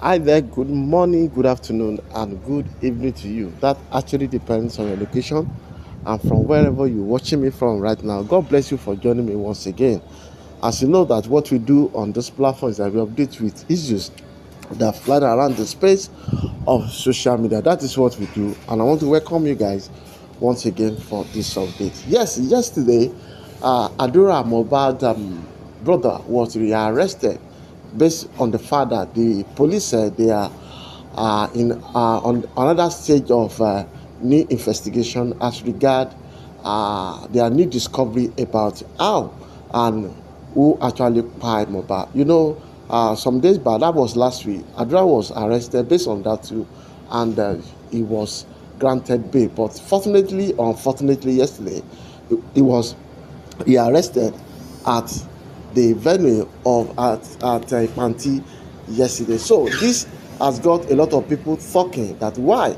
Hi there, good morning, good afternoon, and good evening to you. That actually depends on your location and from wherever you're watching me from right now. God bless you for joining me once again. As you know that what we do on this platform is that we update with issues that fly around the space of social media. That is what we do, and I want to welcome you guys once again for this update. Yes, yesterday, Adura Mohbad brother was rearrested based on the fact that the police said they are on another stage of new investigation as regard their new discovery about how and who actually fired Mohbad. You know, some days back, that was last week, Adura was arrested based on that too, and he was granted bail. But fortunately or unfortunately, yesterday, he arrested at the venue of at Panti yesterday. So this has got a lot of people talking that why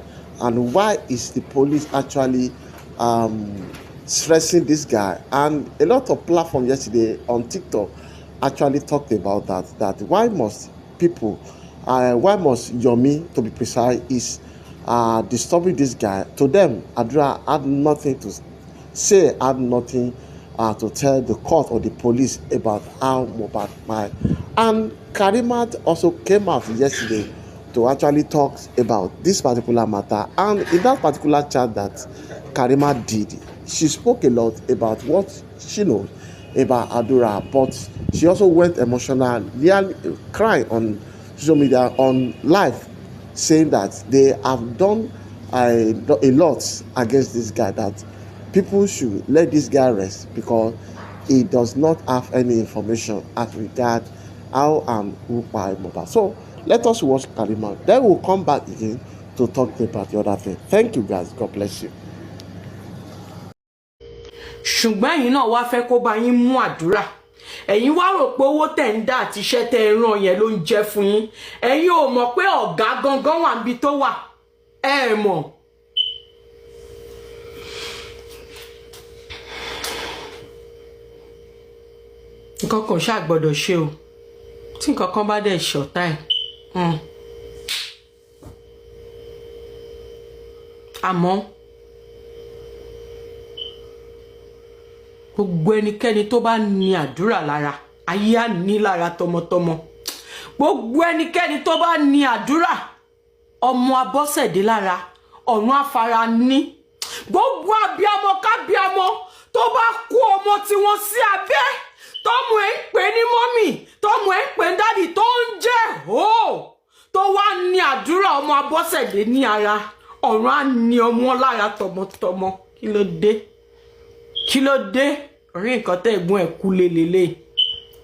is the police actually stressing this guy, and a lot of platforms yesterday on TikTok actually talked about that why must people why must Yomi, to be precise, is disturbing this guy. To them, Adura had nothing to say, had nothing to tell the court or the police about how Mohbad died. And Karimot also came out yesterday to actually talk about this particular matter. And in that particular chat that Karimot did, she spoke a lot about what she knows about Adura, but she also went emotional, really crying on social media, on live, saying that they have done a lot against this guy, that people should let this guy rest because he does not have any information as regard how and who fired Mohbad. So let us watch Karimot. Then we'll come back again to talk about the other thing. Thank you guys. God bless you. ṣùgbọ́n ẹ̀yin náà wá fẹ́ kó bá yín mú àdúrà, ẹ̀yin wá rò pé owó tẹ̀ ń dá àti iṣẹ́ tẹ́ ẹ rán yẹn ló ń jẹ́ fún yín. Ẹ̀yin ò mọ̀ pé ọ̀gá gangan wà níbi tó wà, ẹ mọ̀. Nǹkan kan ṣáà gbọ́dọ̀ ṣe o, tí nǹkan kan bá dẹ̀ ṣọ̀tá ẹ̀. Àmọ́ gbogbo ẹnikẹ́ni tó bá ní àdúrà lára, ayé á ní lára tọmọtọmọ. Gbogbo ẹnikẹ́ni tó bá ní àdúrà, ọmọ Abọ́sẹ̀dé lára, ọ̀run afara ní. Gbogbo abiyamọ kábíamọ tó bá kó ọmọ tí wọ́n sí abẹ́, tọ́mọ ẹ̀ ń pè ní mọ́mì, tọ́mọ ẹ̀ ń pè ní dádì, tó ń jẹ́ hó, tó wá ní àdúrà ọmọ Abọ́sẹ̀dé ní ara, ọ̀run á ní ọmọ lára tọmọtọmọ. Kí ló dé? Kí ló dé? Orí nǹkan tẹ́ ẹ̀gbọ́n ẹ̀ kú lélele,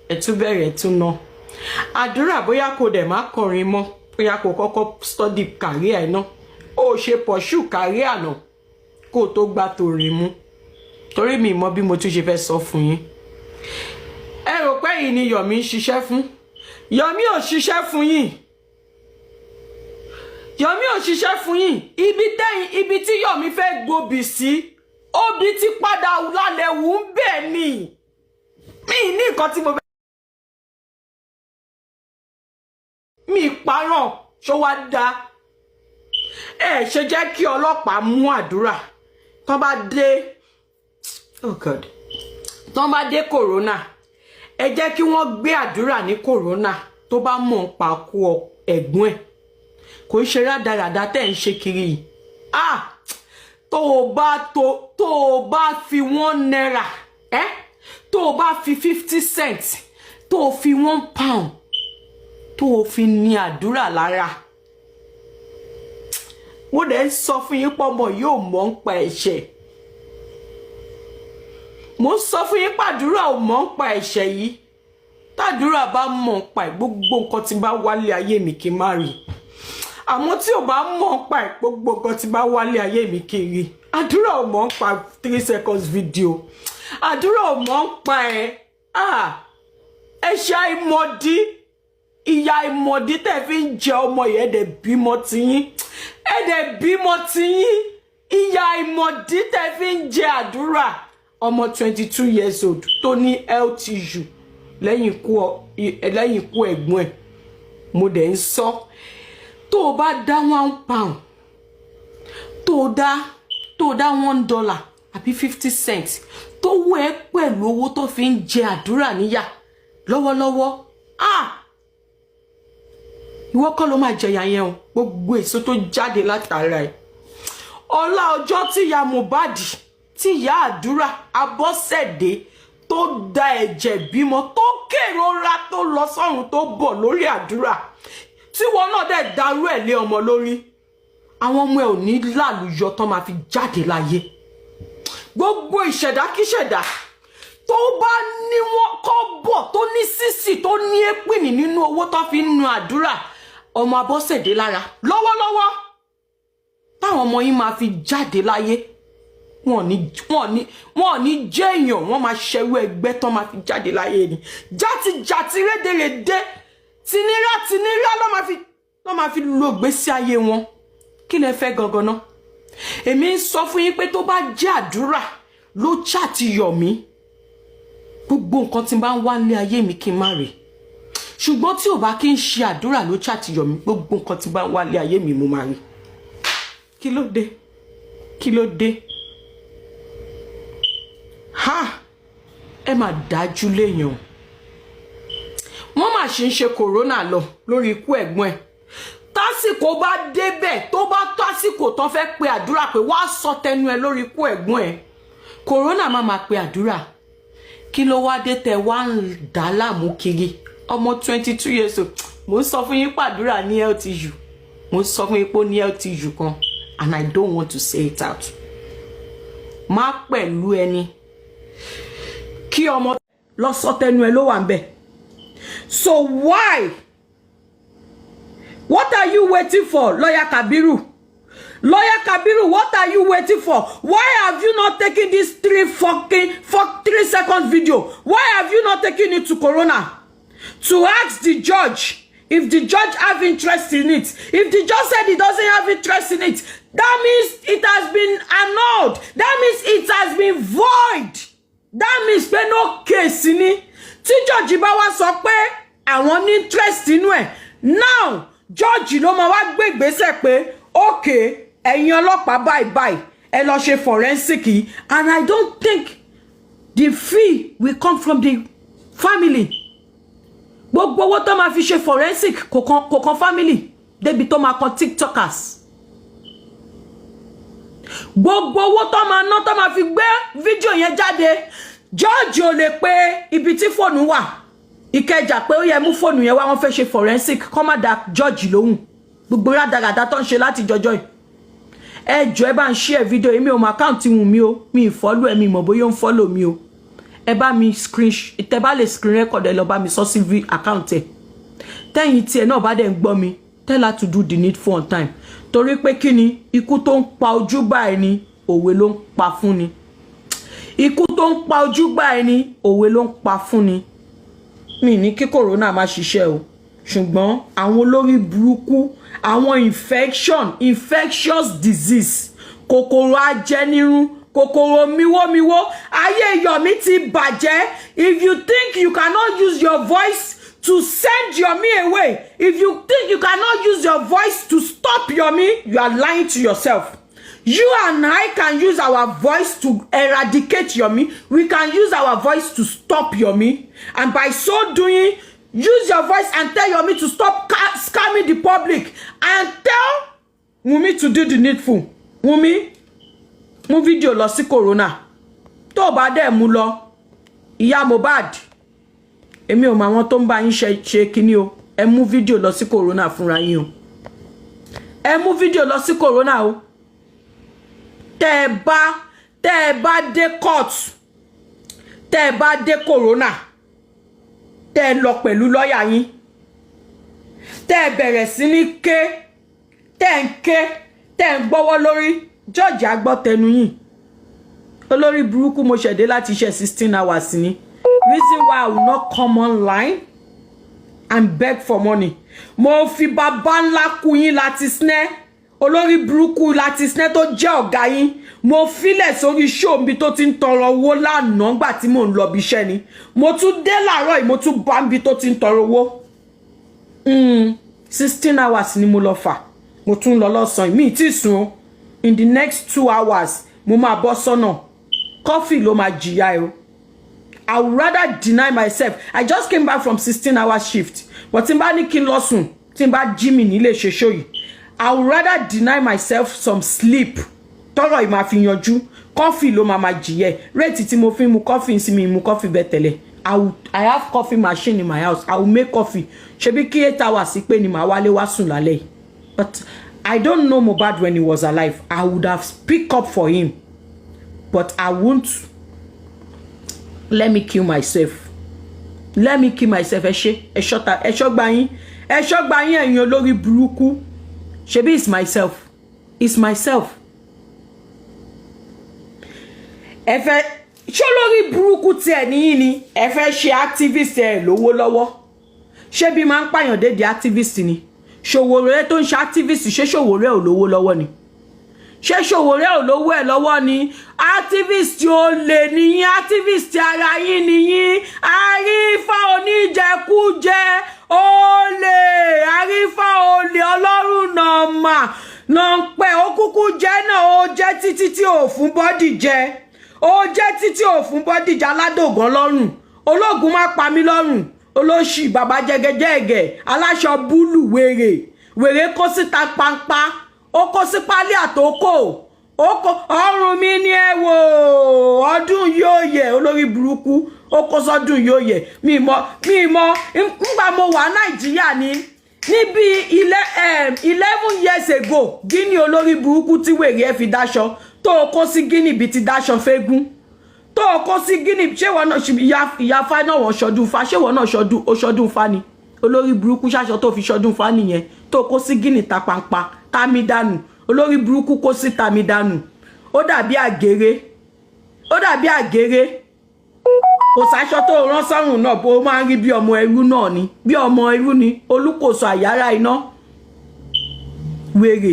ẹ̀ tún bẹ̀rẹ̀ tún ná. Àdúrà bóyá kò dẹ̀ má kọrin mọ́, bóyá kò kọ́kọ́ study career ẹ̀ náà, ó ṣe pursue career náà kó tó gbá torí mú. Torí mi mọ̀ bí mo tún ṣe fẹ́ sọ fún yín. Ẹ rò pé yìí ni Yomi ń ṣiṣẹ́ fún? Yomi ò ṣiṣẹ́ fún yín. Yomi ò ṣiṣẹ́ fún yín. Ibi tí Yomi fẹ́ gbòbì sí, Obi ti padà lálẹ́ wù ń bẹ̀ ni. Mi ní nǹkan tí mo fẹ́. Mi parọ́, ṣó wá dá. Ẹ ṣe jẹ́ kí ọlọ́pàá mú àdúrà. Tán bá dé, oh God, tán bá dé corona, ẹ jẹ́ kí wọ́n gbé àdúrà ní corona tó bá mọ̀ ń pa kú ẹ̀gbọ́n ẹ̀. Kò ń ṣe rádaràda tẹ́ ń ṣe kiri yìí. Tó o bá fi £1, tó o bá fi 50 cents, tó o fi £1, tó o fi ní àdúrà lára. Mo dẹ̀ sọ fún yín pé ọmọ yóò mọ̀ ń pa ẹ̀ṣẹ̀. Mo sọ fún yín pé àdúrà ò mọ̀ ń pa ẹ̀ṣẹ̀ yìí. Tàdúrà bá mọ̀ ń pa gbogbo nǹkan tí bá wálé ayé mi kí n má rí. Àmọ́ tí ò bá mọ̀ ń pa gbogbo nǹkan tí bá wálé ayé mi kí n rí. Àdúrà ò mọ̀ ń pa 3 seconds video. Àdúrà ò mọ̀ ń pa ẹ̀ṣẹ̀ àìmọ̀dí, ìyà àìmọ̀dí tẹ́ fi ń jẹ ọmọ yẹn dẹ̀ bímọ tiyín. Ẹ dẹ̀ bímọ tiyín. Ìyà àìmọ̀dí tẹ́ fi ń jẹ àdúrà. Ọmọ 22 years old tó ní health issue lẹ́yìn ikú ẹ̀gbọ́n ẹ̀. mo dẹ̀ ń sọ tó o bá dá £1 tó o dá $1 àbí 50 cents tó wọ ẹ pẹ̀lú owó tó fi ń jẹ àdúrà níyà lọ́wọ́lọ́wọ́ ìwọ kọ́ ló máa jẹyà yẹn o, gbogbo èso tó jáde látara ẹ̀. ọlá ọjọ́ tí ìyá Mohbad tí ìyá àdúrà Abọ́sẹ̀dé tó da ẹ̀jẹ̀ bímọ tó kérora tó lọ sọ́run tó bọ̀ lórí àdúrà tí wọn náà dẹ̀ darú ẹ̀ lé ọmọ lórí, àwọn ọmọ ẹ̀ ò ní lálùyọ tán máa fi jáde láyé. gbogbo ìṣẹ̀dá kíṣẹ̀dá tó bá ní wọn kọ́ bọ̀ tó ní sísì tó ní èpìnì nínú owó tó fi ń nu àdúrà ọmọ Abọ́sẹ̀dé lára lọ́wọ́lọ́wọ́ táwọn ọmọ yín máa fi jáde láyé, wọn ò ní jẹ́ èèyàn, wọ́n máa ṣẹrú ẹgbẹ́ tán máa fi jáde láyé ni. játijàti rédèrèdè tìnírà ló máa fi lo ìgbésí ayé wọn. kí lẹ fẹ́ gangan náà? èmi ń sọ fún yín pé tó bá jẹ́ àdúrà ló chàti Yomi, gbogbo nǹkan tí n bá ń wá ní ayé mi kí n má rè. ṣùgbọ́n tí ò bá kí n ṣe àdúrà ló chàti Yomi, gbogbo nǹkan tí n bá ń wá ní ayé mi mo máa rè. kí ló dé? kí ló dé? ẹ máa dájú léèyàn. wọ́n máa ṣe kòrónà lọ lórí ikú ẹ̀gbọ́n ẹ̀. tásìkò bá débẹ̀ tó bá tásìkò tán fẹ́ pe àdúrà pé wá sọ tẹnu ẹ lórí ikú ẹ̀gbọ́n ẹ̀, kòrónà máa pe àdúrà. kí ló wá dé tẹ wá ń dá láàmú kiri? ọmọ 22 years old, mo ń sọ fún yín pàdúrà ní LTU, mo ń sọ fún yín pé ó ní LTU kan, and I don't want to say it out. má pẹ̀lú ẹni kí ọmọ lọ sọ tẹnu ẹ ló wà ń bẹ̀. so why? What are you waiting for, Lawyer Kabiru? Lawyer Kabiru, what are you waiting for? Why have you not taken this 3 second video? Why have you not taken it to Corona to ask the judge if the judge have interest in it? If the judge said he doesn't have interest in it, that means it has been annulled. That means it has been void. That means pé no case ni. Tí judge bá wá sọ pé àwọn ní interest inú ẹ̀, now judge ló máa wá gbé ìgbésẹ̀ pé okay, ẹ̀yin ọlọ́pàá báyìí ẹ lọ ṣe forensic yìí, and I don't think the fee will come from the family. Gbogbo owó tó máa fi ṣe forensic kò kan family débi tó máa kan tiktokers. Gbogbo owó tó máa ná tó máa fi gbé fídíò yẹn jáde, judge ò lè pé ibi tí fóònù wà Ìkẹjà pé ó yẹ mú fóònù yẹn wá, wọ́n fẹ́ ṣe forensic, kọ́ má da judge lóhùn. gbogbo rádaràdà tó ń ṣe láti jọjọ́ yìí. Ẹ jọ̀ọ́ ẹ bá ń share video, èmi ò mọ account wọn mi o, mi follow ẹ, mi mọ̀ bóyá ń follow mi o. Ẹ bá mi tẹ́ bá lè screen record ẹ lọ bá mi sọ sí account ẹ. Tẹ́yìn tí ẹ náà bá dẹ̀ ń gbọ́ mi, tell her to do the needful on time. Torí pé kíni, ikú tó ń pa ojú báyìí ni òwe ló ń pa fún ni. Ikú tó ń pa ojú báyìí ni òwe ló ń pa fún ni. Mi ní kí corona má ṣiṣẹ́ o, ṣùgbọ́n àwọn olórí burúkú, àwọn infectious disease, kòkòrò ajẹnirun, kòkòrò miwómiwó, ayé Yomi ti bàjẹ́. If you think you cannot use your voice to send Yomi away, if you think you cannot use your voice to stop Yomi, you are lying to yourself. You and I can use our voice to eradicate Yomi. We can use our voice to stop Yomi. And by so doing, use your voice and tell Yomi to stop scamming the public. And tell Wunmi to do the needful. Wunmi, mú video lọ sí corona. Tó bá dé mú lọ, ìyá Mohbad. Èmi ò mọ àwọn tó ń bá yín ṣe kíní o. Ẹ mú video lọ sí corona fúnra yín o. Ẹ mú video lọ sí corona o. Tẹ́ ẹ bá dé court, tẹ́ ẹ bá dé corona, tẹ́ ẹ lọ pẹ̀lú lọ́yà yín, tẹ́ ẹ bẹ̀rẹ̀ sí ní ké, tẹ́ ẹ ń gbọ́wọ́ lórí, judge á gbọ́ tẹnu yín. Olórí burúkú mo ṣẹ̀dé láti ṣe 16 hours ni. Reason why I will not come online and beg for money. Mo fi bàbá ńlá kú yín láti snẹ́. Olórí burúkú láti snẹ́ tó jẹ́ ọ̀gá yín. Mo filẹ̀ sórí show mi tó ti ń tọrọ owó lánàá ńgbà tí mò ń lọ bí iṣẹ́ ni. Mo tún dé láàárọ̀ yìí, mo tún bá ń bi tó ti ń tọrọ owó. 16 hours ni mo lọ fà mo tún lọ lọ́sàn mi ti sùn in the next 2 hours mo máa bọ́ sọ́nà coffee ló máa jìyà o. I would rather deny myself. I just came back from 16-hour shift. But tí n bá ní kí n lọ sùn, tí n bá jí mi nílé ṣe show yìí. I would rather deny myself some sleep. Tọ́rọ̀ ìmá fi yanjú. Coffee ló máa jìyẹ. Rate tí mo fi mu coffee sí mi mu coffee bẹ́ẹ̀ tẹ́lẹ̀. I have coffee machine in my house. I will make coffee. Ṣebí kí 8 hours pé ni màá wálé wá sùn lálẹ́. But I don't know Mohbad when he was alive. I would have speak up for him. But I won't. Let me kill myself. Let me kill myself. Ẹ ṣọ́gbà yín ẹ̀yin olórí burúkú. Ṣebí it's myself. It's myself. Ẹ fẹ́ ṣé olórí burúkú tí ẹ níyìn ni ẹ fẹ́ ṣe activist ẹ lówó lọ́wọ́. Ṣebí máa ń pààyàn dédé activist ni. Ṣòwòrẹ́ tó ń ṣe activist ṣé Ṣòwòrẹ́ ò lówó lọ́wọ́ ni. Ṣé Ṣòwòrẹ́ ò lówó ẹ̀ lọ́wọ́ ni. Activist ò lè níyìn activist ara yín níyìn. Àrífà oníjẹkújẹ olè àrífà olè ọlọ́run náà mà náà pẹ́ ó kúkú jẹ́ náà ó jẹ́ títí tí ò fún bọ́dì jẹ ó jẹ́ títí ò fún bọ́dì jẹ aládògán lọ́rùn ológun má pa mí lọ́rùn olóṣì bàbá jẹgẹjẹgẹ aláṣọ búlù wèrè kó síta pampa ó kó sí pálí àtòkò ó kó ọrùn mi ní ẹ wò ọdún yóò yẹ olórí burúkú ó kó sọdún yóò yẹ mi mọ ngbà mo wà Nàìjíríà ní níbi 11 years ago Guinea olórí burúkú tí wèrè ẹ fi dáṣọ tó kó sí Guinea bí ti dáṣọ fẹ́gún tó kó sí Guinea ṣé wọn náà ìyá fa náà wọn ṣọdún fa ṣé wọn náà ṣọdún fa ni olórí burúkú ṣaṣọ tó fi ṣọdún fa nìyẹn tó kó sí Guinea ta pampa tami dànù olórí burúkú kó sí tami dànù ó dàbí àgèrè kò sáṣọ tó rán sọ́rùn náà bó máa ń rí bí ọmọ ẹrú náà ni bí ọmọ ẹrú ni olùkóso àyàrá iná wèrè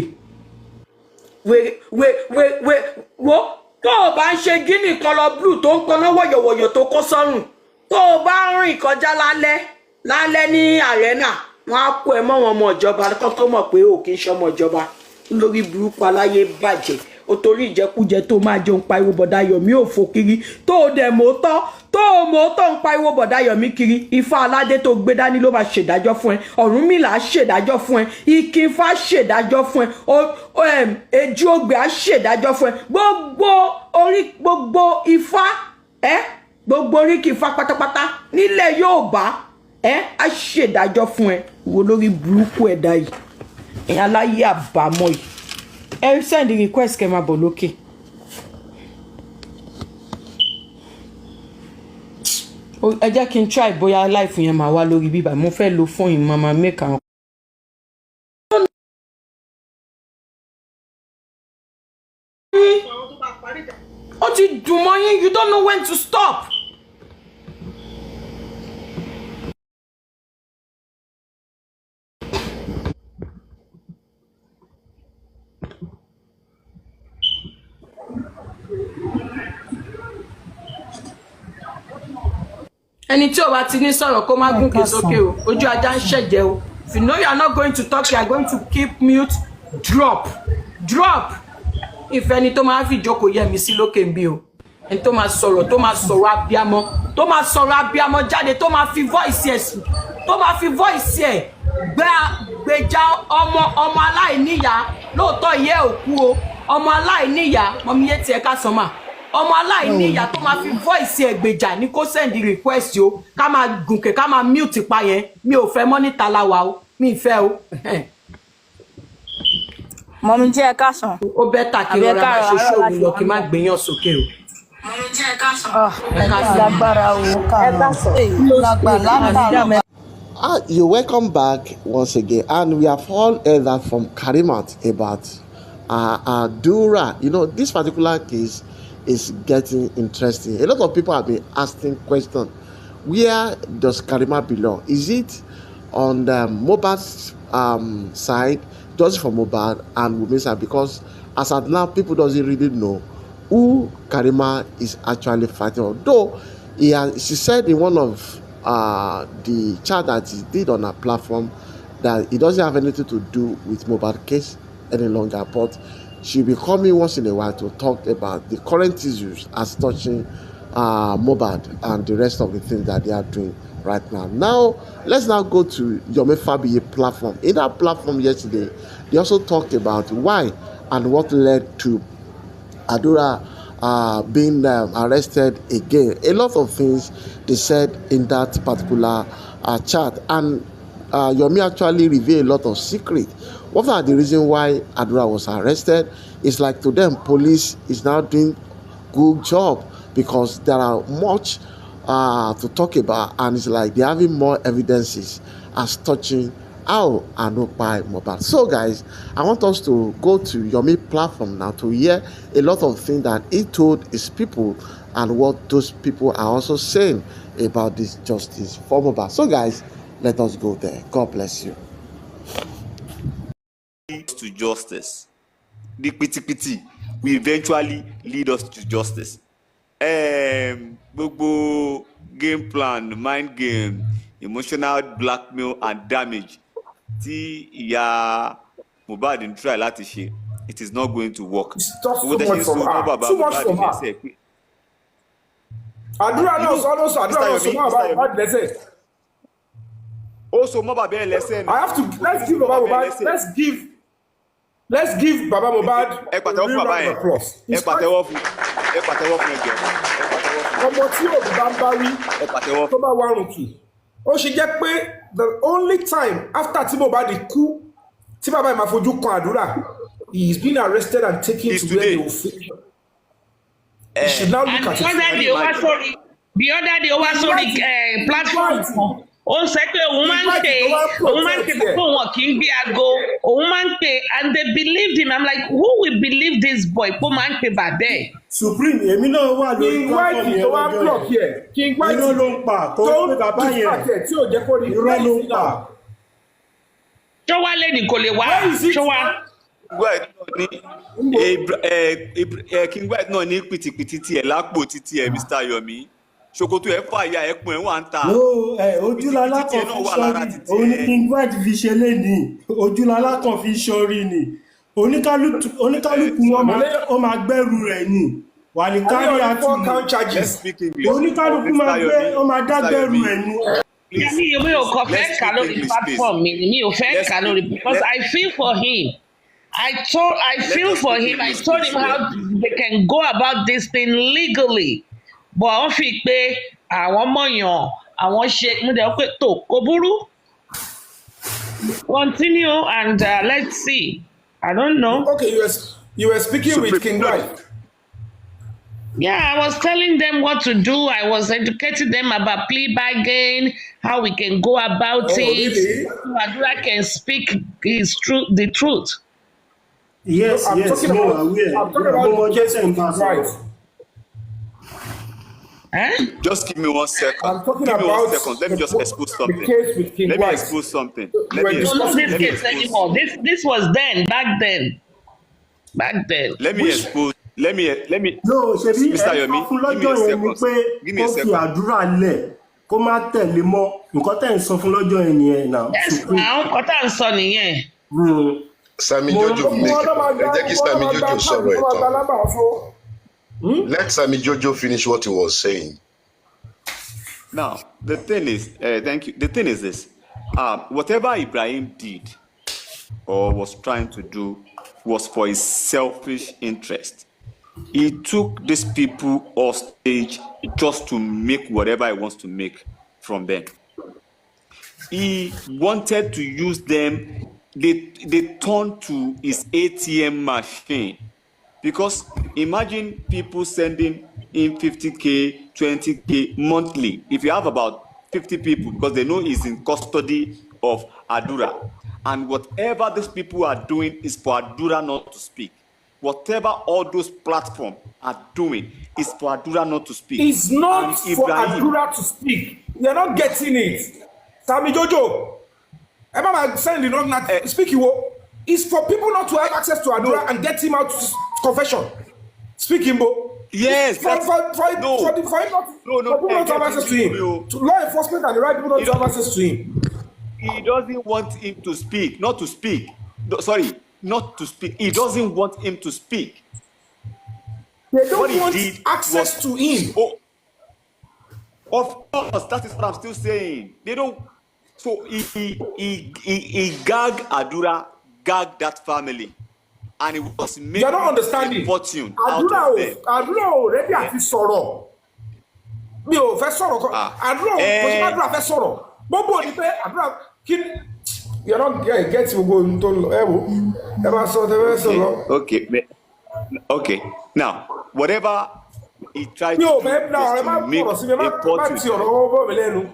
wo tó o bá ń ṣe Guinea color blue tó ń pọnà wọ̀yọ̀wọ̀yọ̀ tó kó sọ́rùn tó o bá ń rìn kọjá lálẹ́ ní arena wọn á kó ẹ mọ́ wọn ọmọ ìjọba kó tó mọ̀ pé ò kì í ṣọmọ ìjọba lórí burúkú aláyé bàjẹ́ o torí ìjẹkújẹ tó máa jẹun pariwo bọ̀dá Yomi ò fò kiri tó o dẹ̀ mọ́tọ́ ń pariwo bọ̀dá Yomi kiri Ifá aládé tó gbé dání ló máa ṣèdájọ́ fún ẹ Ọ̀rúnmìlà ṣèdájọ́ fún ẹ Ìkìnfá ṣèdájọ́ fún ẹ Èjì Ògbè á ṣèdájọ́ fún ẹ gbogbo Ifá gbogbo oríkì Ifá pátápátá nílẹ̀ Yorùbá á ṣèdájọ́ fún ẹ wo lórí burúkú ẹ̀dá yìí ẹ̀yà aláyé àbámọ̀ yìí ẹ send request kẹ́ máa bọ̀ lókè. ẹ jẹ́ kí n try bóyá life yẹn máa wá lórí bíbá mo fẹ́ lo fóònù yìí máa make àwọn. ó ti dùn mọ́ yín you don't know when to stop. ẹni tí ó bá ti ní sọ̀rọ̀ kó má gùnkè sókè o ojú ajá ń ṣẹ̀jẹ̀ o if you know you are not going to talk you are going to keep mute drop ìfẹ́ ni tó máa fi ìjókòó yẹ mi sí lókè ń bí o ẹni tó máa sọ̀rọ̀ abiyamọ jáde tó máa fi voice ẹ̀ gbèjà ọmọ aláìníyá lóòótọ́ ìyá ẹ̀ ò kú o ọmọ aláìníyá mọ̀mí yé tiẹ̀ ká sọ́mà ọmọ aláìní ìyá tó máa fi voice ẹgbèjà ní kó send request o ká máa gùnkè ká máa mute pa yẹn mi ò fẹ́ mọ́ níta láwa o mi ì fẹ́ o. mọ̀mí jẹ́ ẹ̀ka sàn. ó bẹ́tà kí rọra máa ṣe ṣóògùn lọ kí má gbìyàn sókè o. mọ̀mí jẹ́ ẹ̀ka sàn. lágbára o ẹ̀ka sàn. You're welcome back once again, and we have all heard that from Karimot about Adura. You know, this particular case is getting interesting. A lot of people have been asking questions. Where does Karimot belong? Is it on the Mohbad's side, just for Mohbad and Wumi's side? Because as at now, people doesn't really know who Karimot is actually fighting. Although she said in one of the chat that he did on her platform that it doesn't have anything to do with Mohbad case any longer, but she'll be coming once in a while to talk about the current issues as touching Mohbad and the rest of the things that they are doing right now. Now, let's now go to Yomi Fabiyi platform. In that platform yesterday, they also talked about why and what led to Adura being arrested again. A lot of things they said in that particular chat, and Yomi actually revealed a lot of secrets. What are the reasons why Adura was arrested? It's like to them, police is now doing good job because there are much to talk about, and it's like they're having more evidences as touching how and by Mohbad. So guys, I want us to go to Yomi platform now to hear a lot of things that he told his people and what those people are also saying about this justice for Mohbad. So guys, let us go there. God bless you. To justice. The piti will eventually lead us to justice. Gbogbo game plan, mind game, emotional blackmail and damage tí ìyá Mohbad ń try láti ṣe, it is not going to work. It's just too much from her. Too much from her. Adura knows almost Adura knows about Mohbad lẹ́sẹ̀. Also Mohbad bẹ́ẹ̀ lẹ́sẹ̀. I have to let's give Baba Mohbad let's give Baba Mohbad a real round of applause. Ẹ pàtẹ́wọ́ fún ẹjọ́. Ọmọ tí òbí bá ń bá rí tó bá wá rùn kì. Ó ṣe jẹ́ pé the only time after tí Mohbad kú tí bàbá máa fojú kan Adura, he is being arrested and taken to where they will finish. He should now look at it. The other day over sorry platform ó sọ pé òun máa ń pè púpọ̀ wọn kì í gbé aago òun máa ń pè and they believed him. I'm like, who will believe this boy pé ó máa ń pè bàbẹ́ ẹ̀. Supreme èmi náà wà lórí platform yẹn lọ́jọ́ yẹn King White irọ́ ló ń pa tó ń pè bàbá yẹn tí ò jẹ́ kó rí irọ́ ló ń pa. ṣọwá lẹ́nu kò lè wá ṣọwá. King White náà ní pìtìpìtì tiẹ̀ lápò títí ẹ̀ Mr. Yomi. Ṣòkòtò ẹ fàyà ẹkùn ẹ wà ń ta. Ojúlala kan fi sọrí òun ni King White fi ṣe léni ojúlala kan fi sọrí ni oníkálùkù ó máa gbẹ́rù rẹ̀ ni wà ní kárí àti oníkálùkù ó máa dágbẹ́rù rẹ̀ ni. mi ò kàn fẹ́ kà lórí platform mi ò fẹ́ kà lórí because I feel for him. I feel for him. I told him how they can go about this thing legally. But wọ́n fi pé àwọn mọ̀yàn àwọn ṣe mú dẹ̀ pé tó kò burú. Continue and let's see. I don't know. Okay, you were speaking with King White. Yeah, I was telling them what to do. I was educating them about plea bargain, how we can go about it. Really? So Adura can speak the truth. Yes, I'm talking about King White. Just give me 1 second. I'm talking about 1 second. Let me just expose something. The case with King Let White. me expose something. Don't know this case anymore. This was then, back then. Let me expose. Let me. No, ṣebí Mr. Yomi, give me a second. Give me a second. Kó fi Àdúrà lẹ̀ kó má tẹ̀lé mọ́ nǹkan tẹ́ ń sọ fún lọ́jọ́ yẹn nìyẹn náà. Yes, now nǹkan tá à ń sọ nìyẹn. Sami Jojo ẹ jẹ́ kí Sami Jojo sọ̀rọ̀ ẹ̀ tán. Let Sami Jojo finish what he was saying. Now, the thing is, thank you. The thing is this: whatever Ibrahim did or was trying to do was for his selfish interest. He took these people off stage just to make whatever he wants to make from them. He wanted to use them. They turned to his ATM machine. Because imagine people sending in 50K, 20K monthly. If you have about 50 people, because they know he's in custody of Adura. And whatever these people are doing is for Adura not to speak. Whatever all those platforms are doing is for Adura not to speak. It's not for Adura to speak. You're not getting it. Sami Jojo, send the wrong speak you. It's for people not to have access to Adura and get him out to confession. Speak Imbo. Yes. For people not to have access to him. To law enforcement and the right people not to have access to him. he doesn't want him to speak, not to speak. Sorry, not to speak. He doesn't want him to speak. They don't want access to him. Oh, of course, that is what I'm still saying. They don't. So he gagged Adura, gagged that family, and it was making a fortune out of them. Adura already àti sọ̀rọ̀. Mi ò fẹ́ sọ̀rọ̀. Adura Adura fẹ́ sọ̀rọ̀. Gbogbo ni pé Adura kí you don't get gbogbo ohun tó lọ ẹ wo ẹ bá sọ ẹ fẹ́ sọ̀rọ̀. Okay. Now, whatever he tried to do is to make a fortune.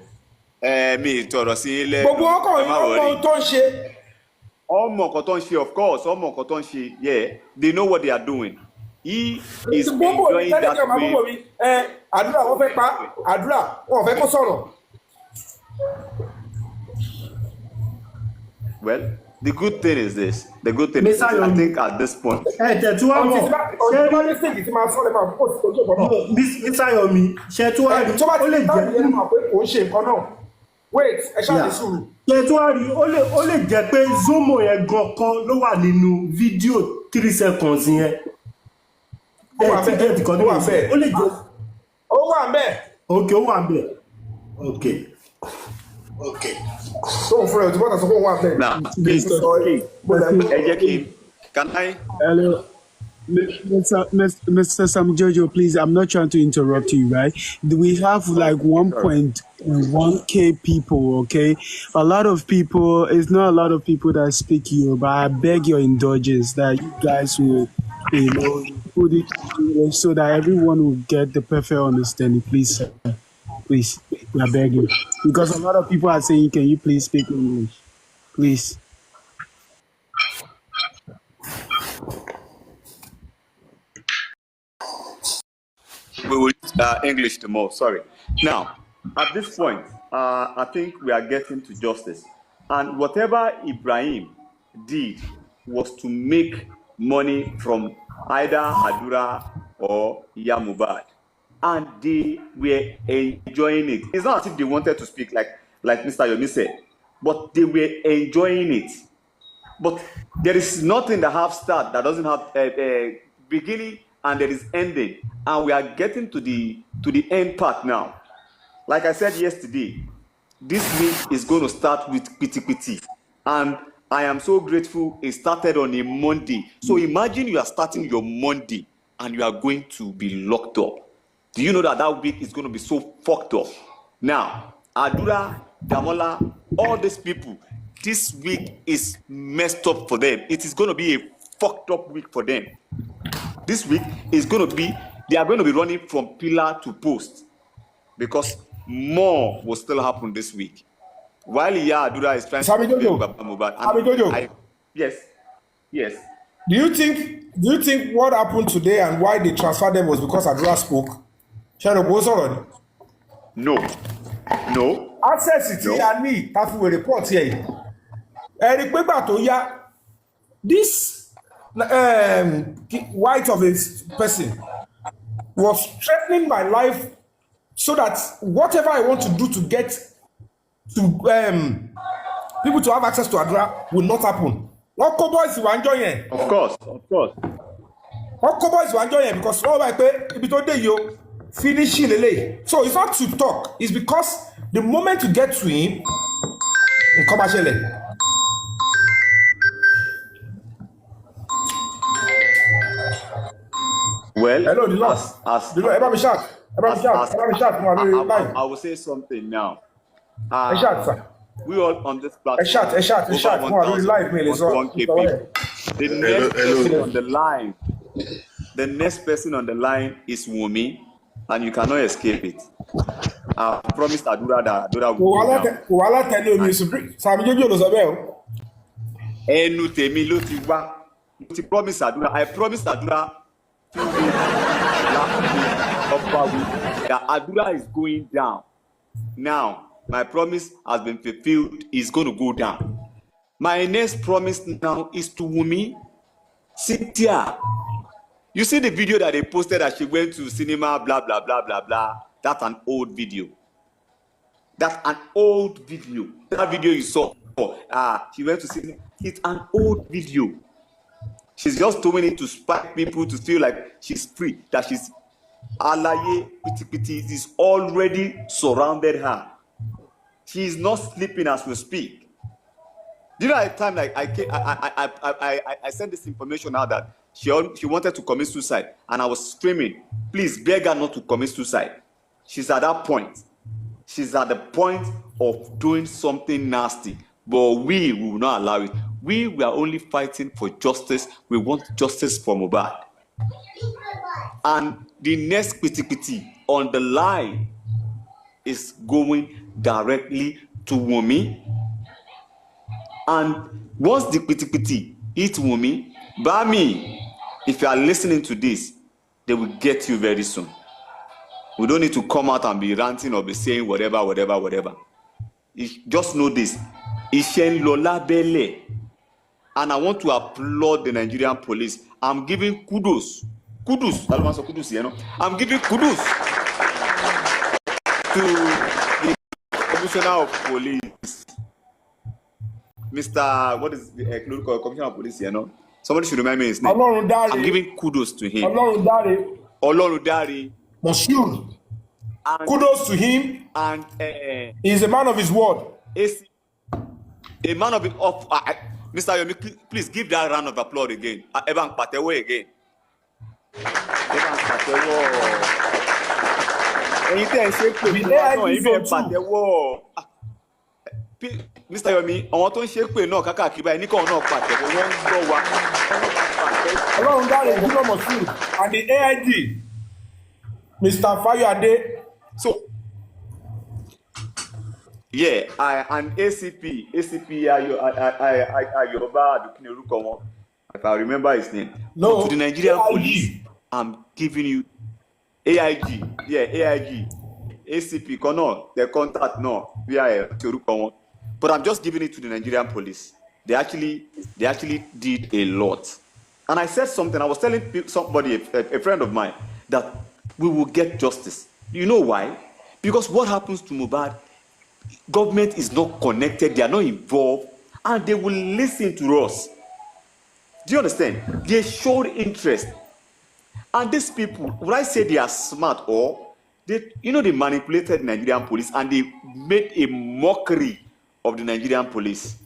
Mi tọrọ sí ilé. Gbogbo ọkọ tó ń ṣe. Ọmọ kan tó ń ṣe, of course, ọmọ kan tó ń ṣe, yeah, they know what they are doing. He is enjoying that way. Adura wọ́n fẹ́ pa Adura wọ́n fẹ́ kó sọ̀rọ̀. Well, the good thing is this. The good thing is this, I think at this point. Mr. Yomi, wait, ẹ ṣáà ní sùúrù. Ṣètúwárí ó lè jẹ́ pé Zomo yẹn gan-an ló wà nínú fídíò 3 seconds yẹn. Ó wà bẹ́ẹ̀. Ó lè jẹ́. Ó wà bẹ́ẹ̀. Okay, ó wà bẹ́ẹ̀. Okay. So for the water, so one thing. Now, please, can I? Hello, Mr. Sam Jojo, please. I'm not trying to interrupt you, right? We have like 1.1k people. Okay, a lot of people. It's not a lot of people that speak Yoruba. I beg your indulgence that you guys will, put it in English so that everyone will get the perfect understanding. Please, sir. Please, I beg you. Because a lot of people are saying, can you please speak English? Please. We will use English tomorrow, sorry. Now, at this point, I think we are getting to justice. And whatever Ibrahim did was to make money from either Adura or Mohbad. And they were enjoying it. It's not as if they wanted to speak like Mr. Yomi said, but they were enjoying it. But there is nothing that have start that doesn't have a beginning and there is ending. And we are getting to the end part now. Like I said yesterday, this week is going to start with Piti. And I am so grateful it started on a Monday. So imagine you are starting your Monday and you are going to be locked up. Do you know that week is going to be so fucked up? Now, Adura, Damola, all these people, this week is messed up for them. It is going to be a fucked up week for them. This week is going to be, they are going to be running from pillar to post because more will still happen this week. While Adura is trying to Mohbad. Yes. Do you think what happened today and why they transferred them was because Adura spoke? No. Access ti a ní ta fi we report here. Eri pé gbà tó yá this white of a person was threatening my life so that whatever I want to do to get to people to have access to Adura will not happen. What boys were enjoying? Of course. What boys were enjoying because all right ibi tó dé yo finishing lele. So it's not to talk, it's because the moment you get to him in commercial. Well, hello, the last. I will say something now. We all on this platform. A shot. Live mail is on. The next person on the line. The next person on the line is Wumi, and you cannot escape it. I promised Adura that Adura will go down. Wala tell you, Sami Jojo lo sabe o. Enu tèmi ló ti wá. Mo ti promise Adura. I promised Adura that Adura is going down. Now, my promise has been fulfilled. It's going to go down. My next promise now is to Wumi. Cynthia, you see the video that they posted that she went to cinema, blah, blah, blah, blah, blah. That's an old video. That's an old video. That video you saw, she went to see. It's an old video. She's just doing it to spike people to feel like she's free, that she's alaye piti is already surrounded her. She is not sleeping as we speak. Do you know at the time like I sent this information out that she wanted to commit suicide, and I was screaming, please beg her not to commit suicide. She's at that point. She's at the point of doing something nasty, but we will not allow it. We are only fighting for justice. We want justice for Mohbad. And the next piti on the line is going directly to Wunmi. And once the piti hits Wunmi, Bami, if you are listening to this, they will get you very soon. We don't need to come out and be ranting or be saying whatever. Just know this. Ishen Lola Bele. And I want to applaud the Nigerian police. I'm giving kudos. I'm giving kudos to the Commissioner of Police. Mr. What is the Commissioner of Police, Somebody should remind me his name. I'm giving kudos to him. Olorundare. Monsieur, kudos to him. And he's a man of his word. A man of Mr. Yomi, please give that round of applause again. Evan Patewo again. Evan Patewo. Mr. Yomi, àwọn tó ń ṣe pé náà kákàkiri báyìí ní kàn náà pàtẹ́wọ́ wọ́n ń gbọ́ wa. Olorundare Junior Moshood and the AIG. Mr. Fayade. So, yeah, and ACP Yoruba, if I remember his name. No, to the Nigerian AIG. police, I'm giving you AIG. Yeah, AIG. ACP, the contact, no, but I'm just giving it to the Nigerian police. They actually did a lot. And I said something, I was telling somebody, a friend of mine, that we will get justice. You know why? Because what happens to Mohbad, government is not connected, they are not involved, and they will listen to us. Do you understand? They showed interest. And these people, would I say they are smart, or they manipulated Nigerian police and they made a mockery of the Nigerian police.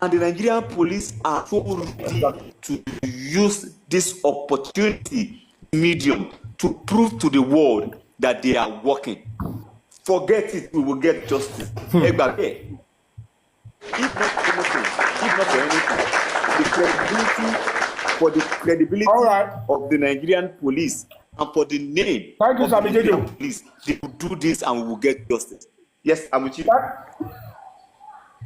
And the Nigerian police are so ready to use this opportunity medium to prove to the world that they are working. Forget it, we will get justice. If not for anything, for the credibility of the Nigerian police and for the name of the Nigerian police, they will do this and we will get justice. Yes, I'm with you.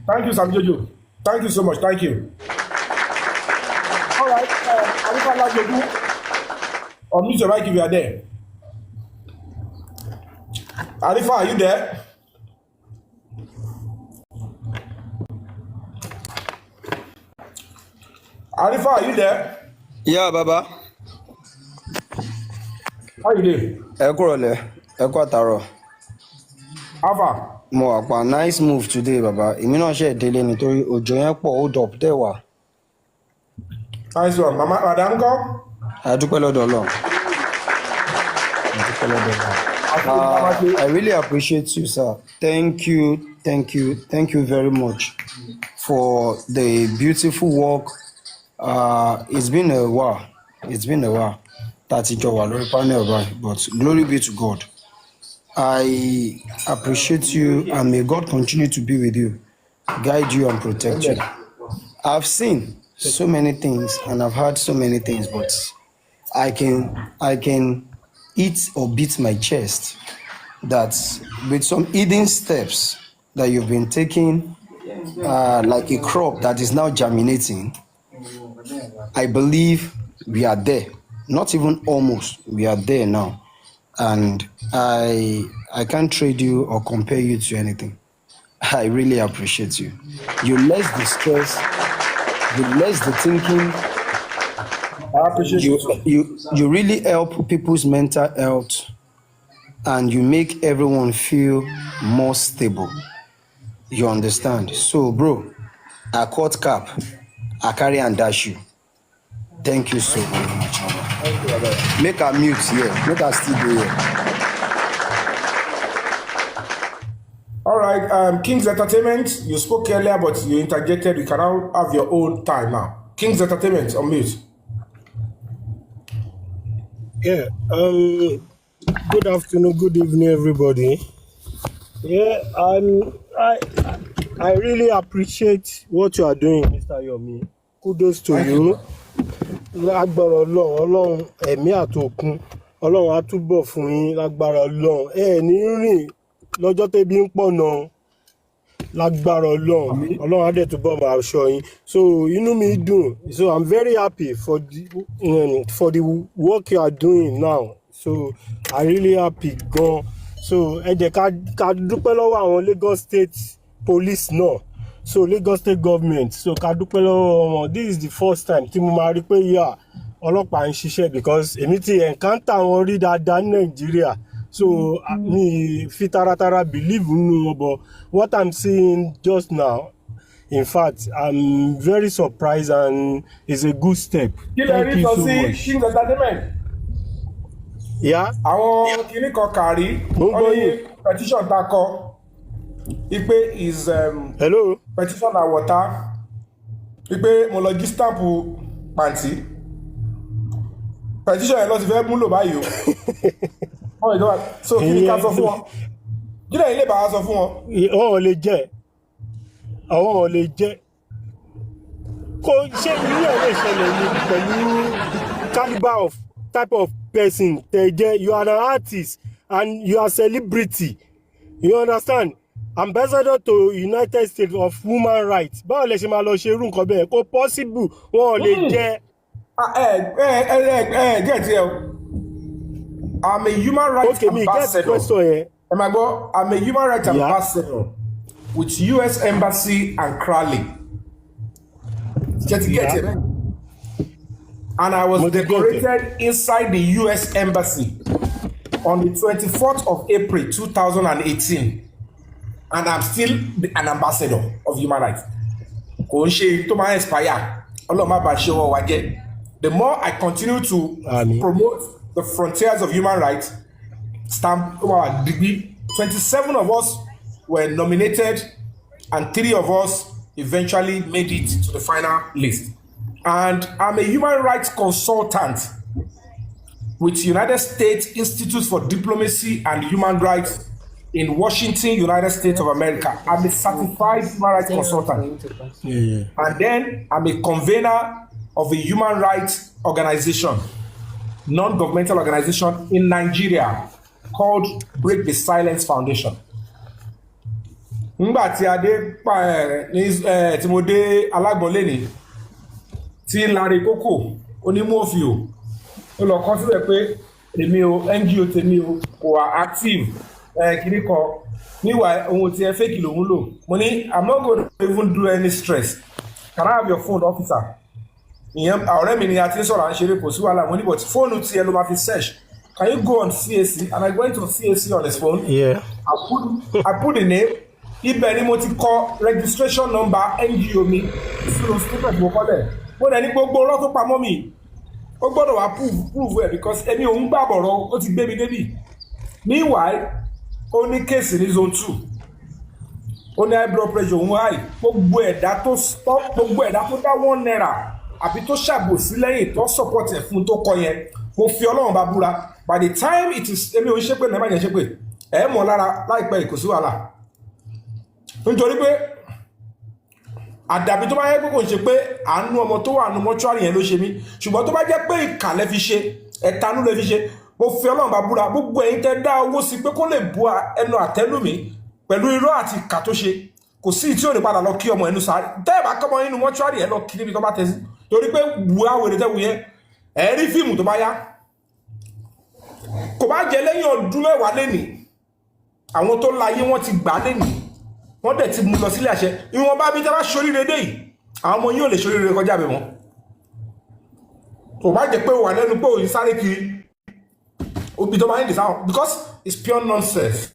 Thank you, Sam Jojo. Thank you so much. Thank you. All right, Arifa Lajodu, unmute your mic if you are there. Arifa, are you there? Arifa, are you there? Yeah, Baba. How you doing? Taro. Alpha. Mo wà pa nice move today, Baba. Èmi náà ṣe délé nítorí òjò yẹn pọ̀ hold up dẹ̀ wà. Nice one. Mama, Madam Go. A dúpẹ́ lọ́dọ̀ Ọlọ́run. I really appreciate you, sir. Thank you very much for the beautiful work. It's been a while. Tati Jowa lórí panel right, but glory be to God. I appreciate you and may God continue to be with you, guide you and protect you. I've seen so many things and I've heard so many things, but I can eat or beat my chest that with some hidden steps that you've been taking, like a crop that is now germinating, I believe we are there. Not even almost, we are there now. And I can't trade you or compare you to anything. I really appreciate you. You less the stress, you less the thinking. I appreciate you really help people's mental health. and you make everyone feel more stable. You understand? So, bro, I cut cap, I carry and dash you. Thank you so very much. Thank you, Baba. Make a mute here. Make a still do here. All right, King's Entertainment, you spoke earlier, but you interjected. You can now have your own time now. King's Entertainment, on mute. Yeah. Good afternoon, good evening, everybody. Yeah, I really appreciate what you are doing, Mr. Yomi. Kudos to you. Lágbára Ọlọ́run ẹ̀mí àtòkun Ọlọ́run á túbọ̀ fún yín lágbára Ọlọ́run ní rìn lọ́jọ́ tẹ́bí ń pọ̀ náà lágbára Ọlọ́run á dẹ̀ túbọ̀ máa ṣọ́ yín. So inú mi dùn. So I'm very happy for the work you are doing now. So I really happy gan. So ẹ jẹ́ ká dúpẹ́ lọ́wọ́ àwọn Lagos State Police náà. So Lagos State government, so ká dúpẹ́ lọ́wọ́ wọn. This is the first time tí mo máa rí pé yà ọlọ́pàá ń ṣiṣẹ́ because èmi ti encounter wọn rí dáadáa ní Nàìjíríà. So mi fi taratara believe nínú wọn, but what I'm seeing just now, in fact, I'm very surprised and it's a good step. Thank you so much. King's Entertainment. Yeah. Àwọn kìíní kan kàrí, wọ́n ní petition ta kọ. Ipe is hello petition àwọ̀tá. Ipe mo lọ jí stamp pàǹtí. Petition yẹn lọ sí fẹ́ múlò báyìí o. So kí ni ká sọ fún wọn? Kí lẹ́yìn lè bá wa sọ fún wọn? Àwọn ò lè jẹ́. Kò ṣe irú ẹ̀ lè ṣẹlẹ̀ ní pẹ̀lú caliber of type of person tẹ̀ jẹ́. You are an artist and you are celebrity. You understand? Ambassador to United States of Human Rights. Báwo lẹ ṣe máa lọ ṣe irú nǹkan bẹ́ẹ̀? Kò possible. Wọn ò lè jẹ́. Get here. I'm a human rights ambassador. I'm a human rights ambassador with U.S. Embassy and Crowley. Get here. And I was decorated inside the U.S. Embassy on the 24th of April 2018. And I'm still an ambassador of human rights. The more I continue to promote the frontiers of human rights, stamp our degree. 27 of us were nominated, and 3 of us eventually made it to the final list. And I'm a human rights consultant with United States Institute for Diplomacy and Human Rights in Washington, United States of America. I'm a certified human rights consultant. And then I'm a convener of a human rights organization, non-governmental organization in Nigeria called Break the Silence Foundation. Nígbà tí a dé tí mo dé Alágbọ̀nlé ni tí Larry Koko onímọ̀ọ́fì o ó lọ kọ́ síbẹ̀ pé èmi o NGO tèmi o kò wà active kìíní kan níwà ohun tí ẹ fake lòun lò mo ní I'm not going to even do any stress. Can I have your phone, officer? Ìyẹn ọ̀rẹ́ mi ni a ti ń sọ̀rọ̀ à ń ṣeré kò sí wàhálà mo ní but fóònù tí ẹ ló máa fi search. Can you go on CAC? And I went to CAC on his phone. Yeah. I put the name. Ibẹ̀ ni mo ti kọ registration number NGO mi sínú statement mo kọ́ lẹ̀. Mo dẹ̀ ní gbogbo ọ̀rọ̀ tó pamọ́ mi. Ó gbọ́dọ̀ wá prove ẹ̀ because èmi òun gbà bọ̀rọ̀ ó ti gbé mi débì. Meanwhile, ó ní kéèsì ní zone 2. Ó ní high blood pressure òun high. Gbogbo ẹ̀dá tó dá $1 àbí tó ṣàbòsí lẹ́yìn tó support ẹ̀ fún tó kọ yẹn. Mo fi Ọlọ́run bá búra. By the time it is èmi ò ń ṣépè náà má jẹ́ ṣépè. Ẹ mọ̀ lára láìpẹ́ ìkòsí wàhálà. Nítorí pé àdàbí tó bá yẹ pé kò ń ṣe pé àánú ọmọ tó wà nù mọ́ṣúárì yẹn ló ṣe mí ṣùgbọ́n tó bá jẹ́ pé ìkà lẹ fi ṣe ẹ̀tanú lẹ fi ṣe mo fi Ọlọ́run bá búra gbogbo ẹ̀yin tẹ́ dá owó sí pé kó lè bu ẹnu àtẹ́lù mi pẹ̀lú irọ́ àti ìkà tó ṣe kò sí tí ò ní padà lọ kí ọmọ ẹnu sáré tẹ́ ẹ̀ bá kọ́mọ nínú mọ́ṣúárì yẹn lọ kí níbi tó bá tẹ́ sí torí pé wùwá wèrè tẹ́ wù yẹn ẹ̀ rí fíìmù tó bá yá kò bá jẹ lẹ́yìn ọdún mẹ́wàá lénìí àwọn tó láyé wọ́n ti gbà lénìí wọ́n dẹ̀ ti mú lọ sílé àṣẹ ìwọ̀n bá bí tẹ́ bá ṣoríire dé yìí àwọn ọmọ yóò lè ṣoríire kọjá bẹ̀ mọ́ kò bá jẹ́ pé wà lẹ́nu pé òyìn sáré kiri òbí tó máa ń dì sáwọn because is pure nonsense.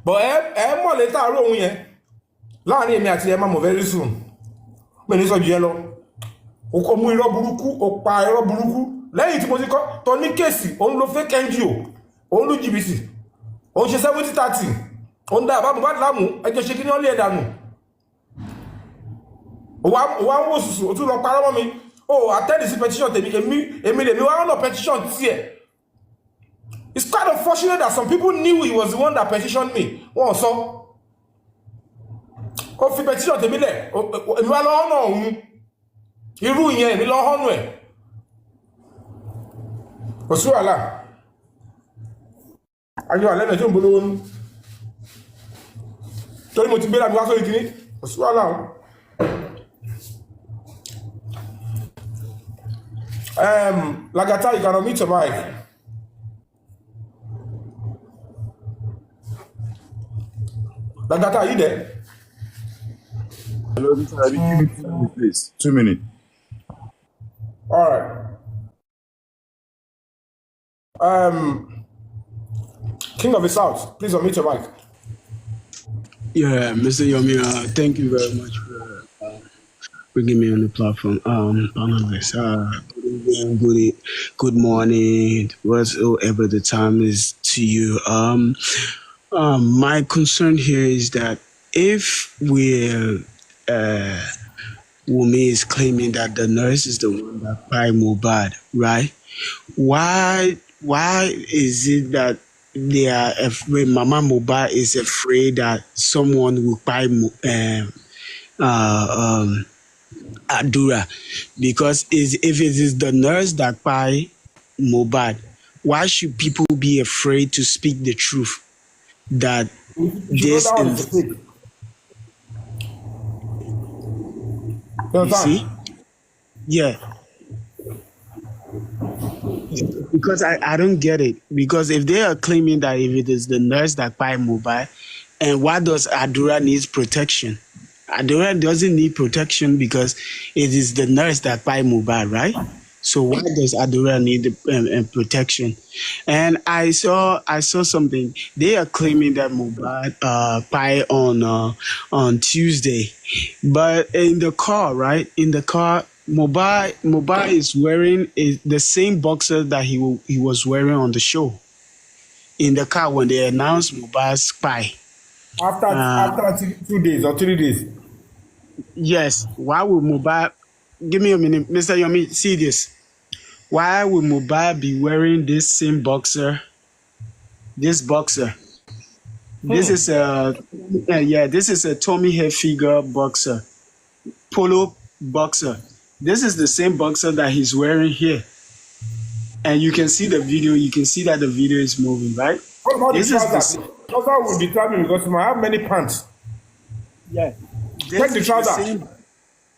But more later àárọ̀ yẹn láàrin èmi àti Emma very soon. Me ní sọ jù ẹ lọ. O kò mú irọ́ burúkú, o pa irọ́ burúkú. Lẹ́yìn tí mo ti kọ́ tó ní kéèsì, òun ló fake NGO, òun ló jìbìtì, òun ṣe 70-30, òun dá àbá Mohbad láàmú, ẹjọ́ ṣe kí ní ọ́n lé ẹ̀dànù. Òwá ń wò sùsù, ó tún lọ parọ́ mọ́ mi. Oh, attend the petition tèmi, èmi lèmi wá ọ̀nà petition tiẹ̀. It's quite unfortunate that some people knew he was the one that petitioned me. Wọ́n sọ. Ó fi petition tèmi lẹ̀, èmi wá lọ́ ọ̀nà òun. Irú ìyẹn èmi lọ́ ọ̀nà ẹ̀. Kò sí wàhálà. Ayọ̀ alẹ́ náà tó ń bolówó ní. Torí mo ti gbé láti wá sórí kìíní. Kò sí wàhálà o. Lagata, you can unmute your mic. Lagata, are you there? Hello, Mr. Abi, give me 2 minutes, please. 2 minutes. All right. King of the South, please unmute your mic. Yeah, Mr. Yomi, thank you very much for bringing me on the platform. Panelists, good morning, whatsoever the time is to you. My concern here is that if Wumi is claiming that the nurse is the one that fired Mohbad, right? Why is it that they are afraid, Mama Mohbad is afraid that someone will buy Adura? Because if it is the nurse that buy Mohbad, why should people be afraid to speak the truth? That this is, you see? Yeah. Because I don't get it. Because if they are claiming that if it is the nurse that buy Mohbad, and why does Adura needs protection? Adura doesn't need protection because it is the nurse that buy Mohbad, right? So why does Adura need protection? And I saw something. They are claiming that Mohbad buy on Tuesday, but in the car, right? In the car, Mohbad is wearing the same boxer that he was wearing on the show. In the car when they announced Mohbad's spy. After 2 days or 3 days. Yes. Why would Mohbad? Give me a minute, Mr. Yomi. See this. Why would Mohbad be wearing this same boxer? This boxer. This is a Tommy Hilfiger boxer, polo boxer. This is the same boxer that he's wearing here, and you can see the video. You can see that the video is moving, right? What about this the trouser? Trouser will determine because he might have many pants. Yeah. Check the trouser.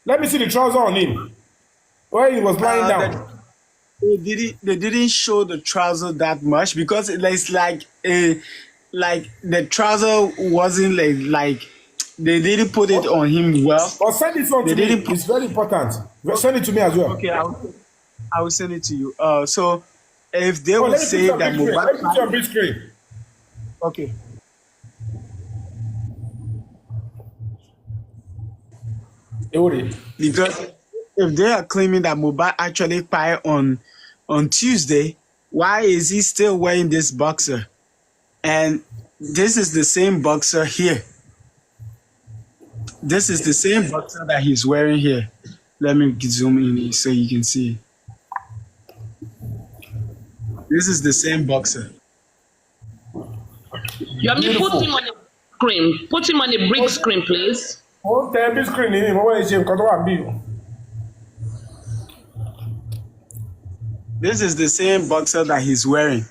Let me see the trouser on him. Where he was lying down. They didn't show the trouser that much because it's like the trouser wasn't like they didn't put it on him well. Or send it on to me. It's very important. Send it to me as well. Okay, I will send it to you. So if they would say that Mohbad, let me put your big screen. Okay. Because if they are claiming that Mohbad actually fired on Tuesday, why is he still wearing this boxer? And this is the same boxer here. This is the same boxer that he's wearing here. Let me zoom in so you can see. This is the same boxer. Yomi, put him on the screen. Put him on the big screen, please. Oh, the big screen. This is the same boxer that he's wearing.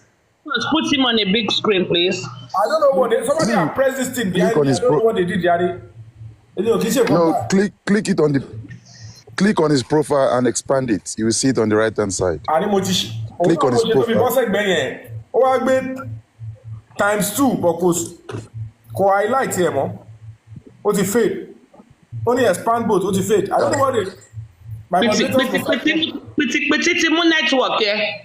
Put him on a big screen, please. I don't know what somebody has pressed this thing behind me. I don't know what they did, Yari. No, click it on the. Click on his profile and expand it. You will see it on the right-hand side. Click on his profile. ×2, because highlight here, man. What's the fade? Only expand both. What's the fade? I don't know what it. Network, yeah.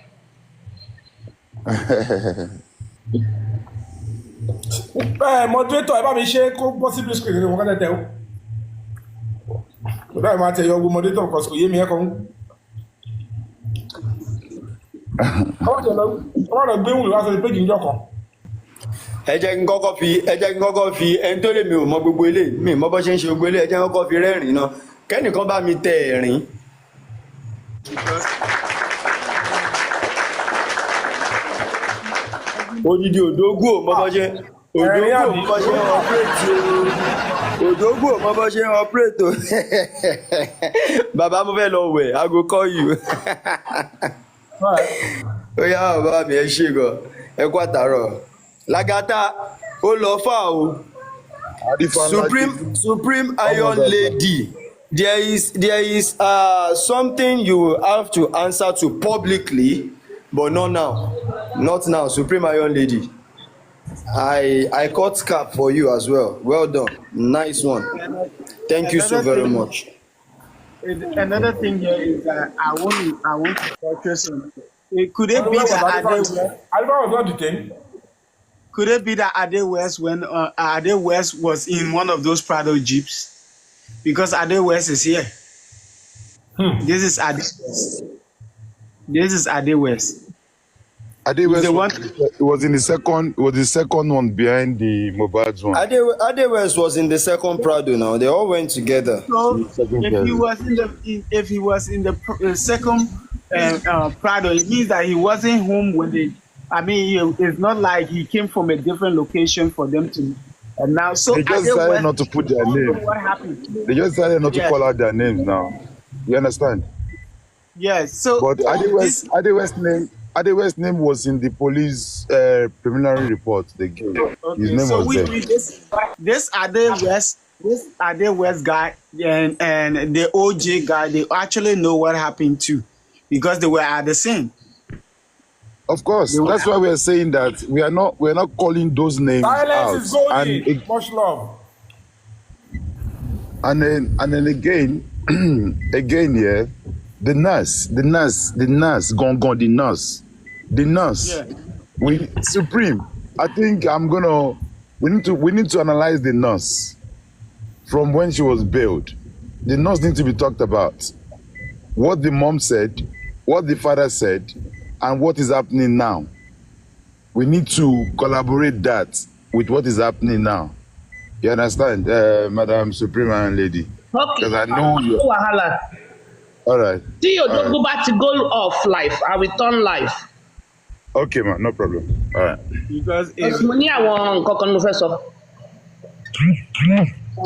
Moderator, ẹ bá mi ṣe kó bọ́ sí blue screen nínú wọn kọ́tẹ́ tẹ o. Báyìí máa tẹ yọ ogun moderator kan kò yé mi ẹ̀kọ́ ń. Ọwọ́ lọ gbé wùlú wá sórí péjì níjọ́ kan. Ẹ jẹ́ kí n kọ́kọ́ fi ẹni tó lè mi ò mọ gbogbo eléyìí mi mọ bó ṣe ń ṣe gbogbo eléyìí ẹ jẹ́ kí n kọ́kọ́ fi rẹ́rìn-ín náà kẹ́nìkan bá mi tẹ ẹ̀rín. Odidi òdógù ò mọ bó ṣe òdógù ò mọ bó ṣe ń ọpírètò bàbá mo fẹ́ lọ wẹ̀ I go call you. Ó yá bàbá mi ẹ ṣe gan ẹ kú àtàrọ̀ Lagata ó lọ fà o supreme iron lady there is something you will have to answer to publicly but not now supreme iron lady I cut cap for you as well done nice one thank you so very much. Another thing here is that I want to focus on. Could it be that Alba was not detained? Could it be that Ade West when Ade West was in one of those Prado jeeps? Because Ade West is here. This is Ade West. This is Ade West. Ade West was in the second. Was the second one behind the Mohbad's one? Ade West was in the second Prado. Now they all went together. So if he was in the second Prado, it means that he wasn't home when they. I mean, it's not like he came from a different location for them to. And now, so they just decided not to put their name. What happened? They just decided not to call out their names now. You understand? Yes. So, but Ade West's name was in the police preliminary report they gave. Okay, his name so was there. This Ade West guy and the OJ guy, they actually know what happened too, because they were at the scene. Of course, that's why we are saying that we are not calling those names Silence out. is golden. Much love. And then again, yeah, the nurse, Yeah. We Supreme. I think we need to analyze the nurse from when she was bailed. The nurse needs to be talked about. What the mom said, what the father said, and what is happening now. We need to collaborate that with what is happening now. You understand, Madam Supreme and Lady? Okay. Because I know you. All right. See your don't go back to go off life. I will turn life. Okay, man, no problem. All right. Because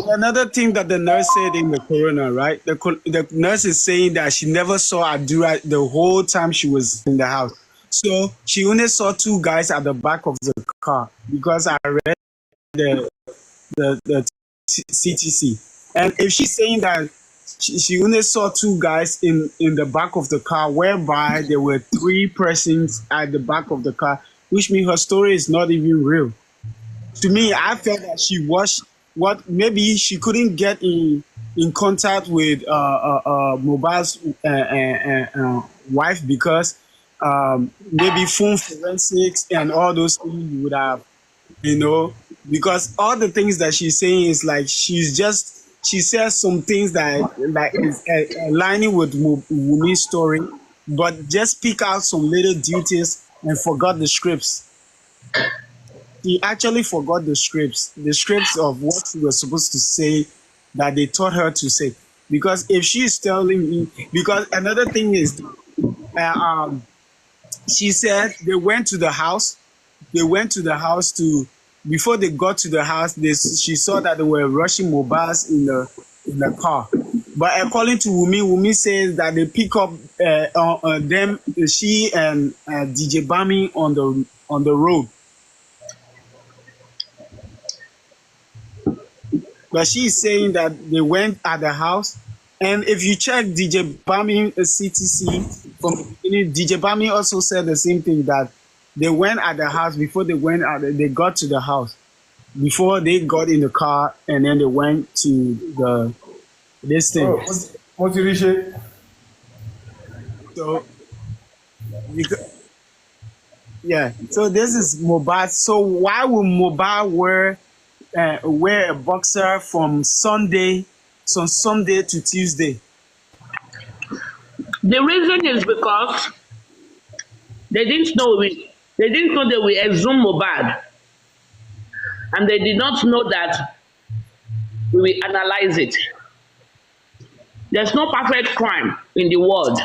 another thing that the nurse said in the coroner, right? The nurse is saying that she never saw Adura the whole time she was in the house. So she only saw two guys at the back of the car, because I read the CTC. And if she's saying that she only saw two guys in the back of the car, whereby there were three persons at the back of the car, which means her story is not even real. To me, I felt that she was maybe she couldn't get in contact with Mohbad's wife, because maybe phone forensics and all those things would have, because all the things that she's saying is like she says some things that is aligning with Wumi's story, but just pick out some little details and forgot the scripts. He actually forgot the scripts of what she was supposed to say that they taught her to say. Because if she's telling me, because another thing is, she said they went to the house. Before they got to the house, she saw that they were rushing Mohbad in the car. But according to Wumi says that they pick up them, she and DJ Bami on the road. But she's saying that they went at the house. And if you check DJ Bami CTC from the beginning, DJ Bami also said the same thing, that they went at the house before they got to the house. Before they got in the car, and then they went to this thing. What did he say? So, Yeah. So this is Mohbad. So why would Mohbad wear a boxer from Sunday to Tuesday? The reason is because they didn't know they will exhume Mohbad, and they did not know that we will analyze it. There's no perfect crime in the world.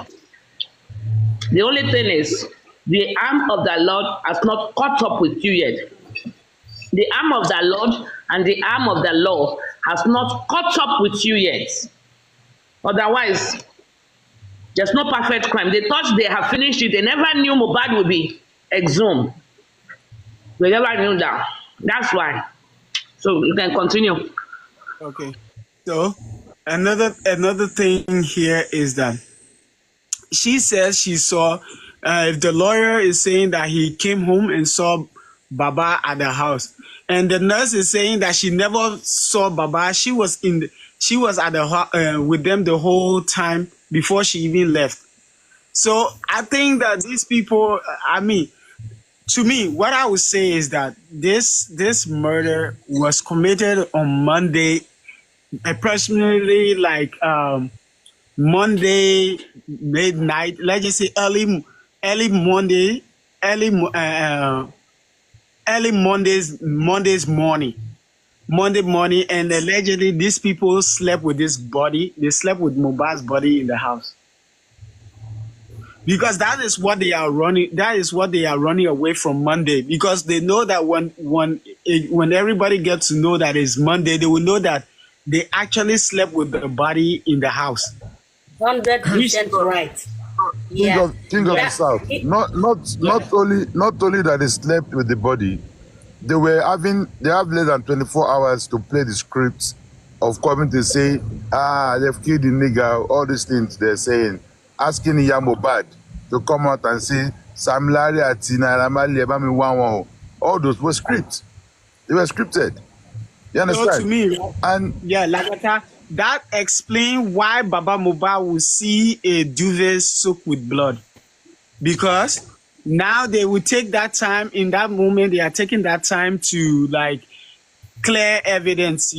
The only thing is the arm of the Lord has not caught up with you yet. The arm of the Lord and the arm of the law has not caught up with you yet. Otherwise, there's no perfect crime. They thought they have finished it. They never knew Mohbad would be exhumed. They never knew that. That's why. So you can continue. Okay. So another thing here is that she says she saw. The lawyer is saying that he came home and saw Baba at the house, and the nurse is saying that she never saw Baba. She was at the with them the whole time before she even left. So I think that these people, I mean, to me, what I would say is that this murder was committed on Monday, approximately like Monday midnight. Let's just say early Monday's morning. Monday morning, and allegedly these people slept with this body. They slept with Mohbad's body in the house. Because that is what they are running. That is what they are running away from Monday. Because they know that when everybody gets to know that it's Monday, they will know that they actually slept with the body in the house. 100% right. King of the South. Not only that they slept with the body, they have less than 24 hours to play the script of coming to say, they've killed the nigger, all these things they're saying, asking Mohbad to come out and say, Sam Larry Atina Ramali Ebami Wanwo. All those were scripted. They were scripted. You understand? So to me, and yeah, Lagata, that explains why Baba Mohbad will see a duvet soaked with blood. Because now they will take that time, in that moment, they are taking that time to like clear evidence,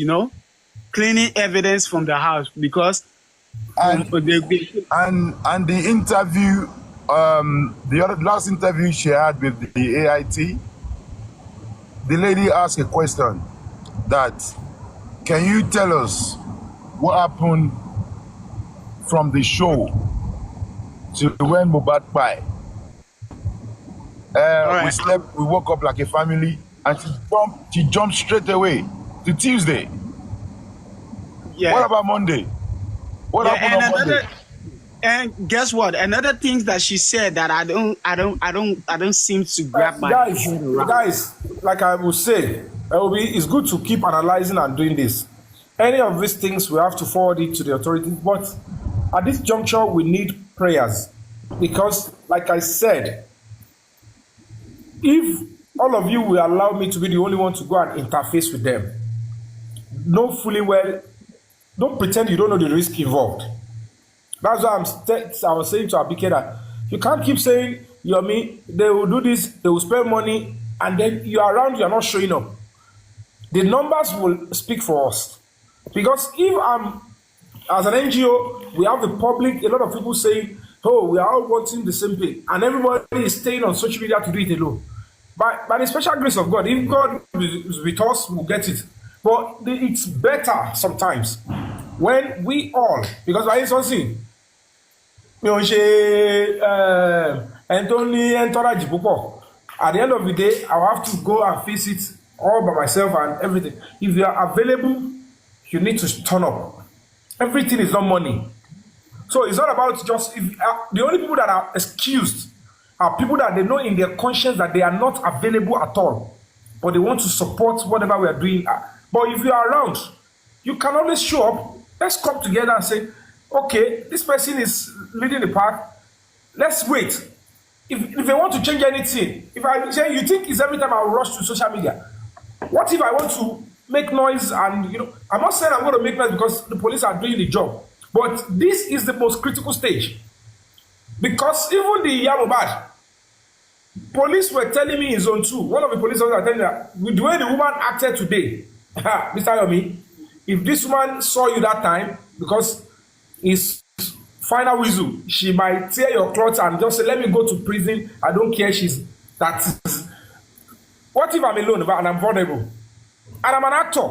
cleaning evidence from the house. Because and the interview, the last interview she had with the AIT, the lady asked a question that, can you tell us what happened from the show to when Mohbad died? We woke up like a family, and she jumped straight away to Tuesday. Yeah. What about Monday? What happened on Monday? And guess what? Another thing that she said that I don't seem to grab my guys, like I will say, it's good to keep analyzing and doing this. Any of these things, we have to forward it to the authorities. But at this juncture, we need prayers. Because, like I said, if all of you will allow me to be the only one to go and interface with them, know fully well, don't pretend you don't know the risk involved. That's why I was saying to Abike that you can't keep saying, Yomi, they will do this, they will spend money, and then you are around, you are not showing up. The numbers will speak for us. Because if as an NGO, we have the public, a lot of people saying, oh, we are all wanting the same thing, and everybody is staying on social media to do it alone. By the special grace of God, if God is with us, we'll get it. But it's better sometimes when we all, because by instance, at the end of the day, I'll have to go and face it all by myself and everything. If you are available, you need to turn up. Everything is not money. So it's not about just, the only people that are excused are people that they know in their conscience that they are not available at all, but they want to support whatever we are doing. But if you are around, you can always show up. Let's come together and say, okay, this person is leading the pack. Let's wait. If they want to change anything, if I say, you think it's every time I will rush to social media, what if I want to make noise? And I'm not saying I'm going to make noise because the police are doing the job, but this is the most critical stage, because even the Mohbad, Police were telling me in zone 2, one of the police officers were telling me that with the way the woman acted today, Mr. Yomi, if this woman saw you that time, because it's final whistle, she might tear your clothes and just say, let me go to prison. I don't care. That is, what if I'm alone and I'm vulnerable? And I'm an actor.